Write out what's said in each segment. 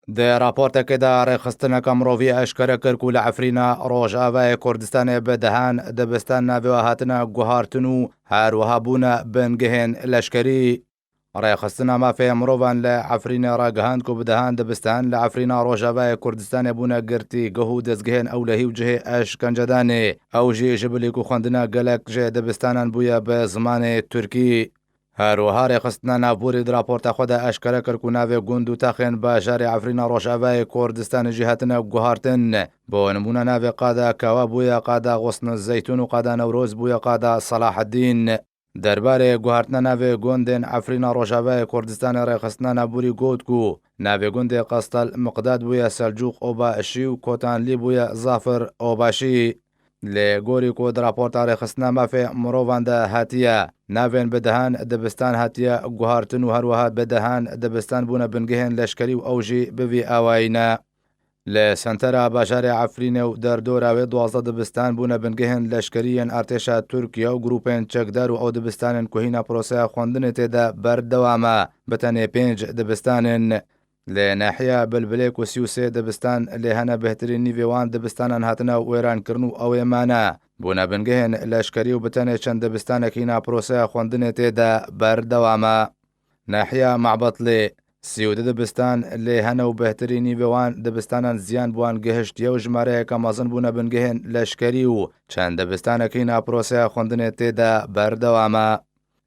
د راپۆرتێکێدا ڕێخستنەکە مرۆڤی ئەشکەرە کرد و لە عەفرینە ڕۆژئاوای کوردستانê بەدەهان دەبستان ناوێوە هاتنە گوهارتن و هەروەها بوونە بنگهێن لەشکەری. ڕێخستنە مافەیە مرۆڤان لە عەفرینە ڕاگەهاند و بدەهان دەبستان لە عەفرینە ڕۆژئاوای کوردستانê بوونە گرتی گەه و دەستگهێن ئەو لە هیو جهێ ئەشکەنجەدانێ. ئەو ژێ ژبلێک و خوێندنە گەلک ژێ دەبستانان بووە بە زمانê تورکی. هەروەها ڕێخستنە ناوبووری راپۆرتە خۆدا ئەشکەرە کرد و ناوێ گوند و تاخێن باژارێ عەفرینە ڕۆژئاوای کوردستانیژی هاتنە گوهارتن. بۆ نمونە ناوێ قادا کاوا بووە قادا غوسن زەیتون و قادا نەورۆز بووە قادا سەلاحەدین. دەربارەی گوهارتنە ناوێ گوندên عەفرینە ڕۆژئاوای کوردستانی ڕێخستنە نابووری گوت و ناوێ گوندێ قەستەل مقداد بووە سەلجوق ئۆباشی و کۆتانلی بووە زافر ئۆباشی. لێ گۆری کۆد راپۆرتە ڕێخستنە مافێ مرۆڤاندا هاتیە ناوێن بەدەهان دەبستان هاتیە گوهارتن و هەروەها بەدەهان دەبستان بوونە بنگهێن لەشکەری و ئەوژی بڤی ئاوایینە. لە سنتەرا باژارێ عەفرینێ و دەردۆراوێ 12 دەبستان بوونە بنگهێن لەشکەریەن ئارتێشا تورکیا و گروپێن چەکدار و ئەو دەبستانن کوهینە پرۆسەیە خوێندنێ تێدا بەردەوامە بەتەنێ 5 دەبستانن. لە ناحیە بلبلێک و 33 دەبستان لێ هەنە بەهترین نیڤێوان دەبستانان هاتنە وێرانکردن و ئەوێمانە بوونە بنگهێن لەشکەری و بتەنێ چەند دەبستانێکی ناپرۆسەیە خوێندنێ تێدا بەردەوامە. ناحیە مەعبەتڵێ 32 دەبستان لێ هەنە و بەهترین نیڤێوان دەبستانان زیان بووان گەهشتیە و ژمارەیەکە مەزن بوونە بنگهێن لەشکەری و چەند دەبستانێکی ناپرۆسەیە خوێندنێ تێدا بەردەوامە.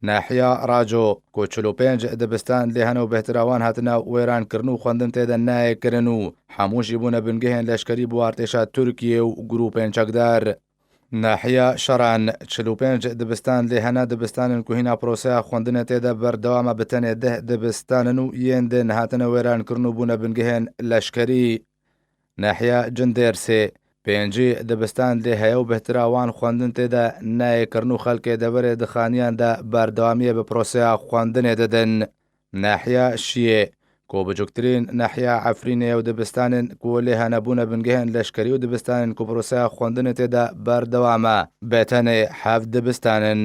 ناحیە ڕاجۆ 45 دەبستان لێ هەنە و بەهتراوان هاتنە وێرانکردن و خوێندن تێدا نایەکردن و هەمووشی بوونە بنگهێن لەشکەری بۆ ئارتێشا تورکیە و گروپێن چەکدار. ناحیە شەران 45 دەبستان لێ هەنا دەبستانن کوهینە پرۆسەیە خوێندنە تێدا بەردەوامە بتەنێ 10 دەبستانن و یێندن هاتنە وێرانکردن و بوونە بنگهێن لەشکەری. ناحیە جندێرسێ 5 دەبستان لێ هەیە و بەهتراوان خوێندن تێدا نایەکردن و خەڵکێ دەبەرێ دخانیاندا بەردەوامیە بە پرۆسەیە خوێندنێ دەدەن. ناحیە شیێ کۆ بچووکترین ناحیە عەفرینێ و دەبستانن کۆ لێ هەنەبوونە بنگهێن لەشکەری و دەبستانن کۆ پرۆسەیە خوێندنێ تێدا بەردەوامە بەتەنێ 7 دەبستانن.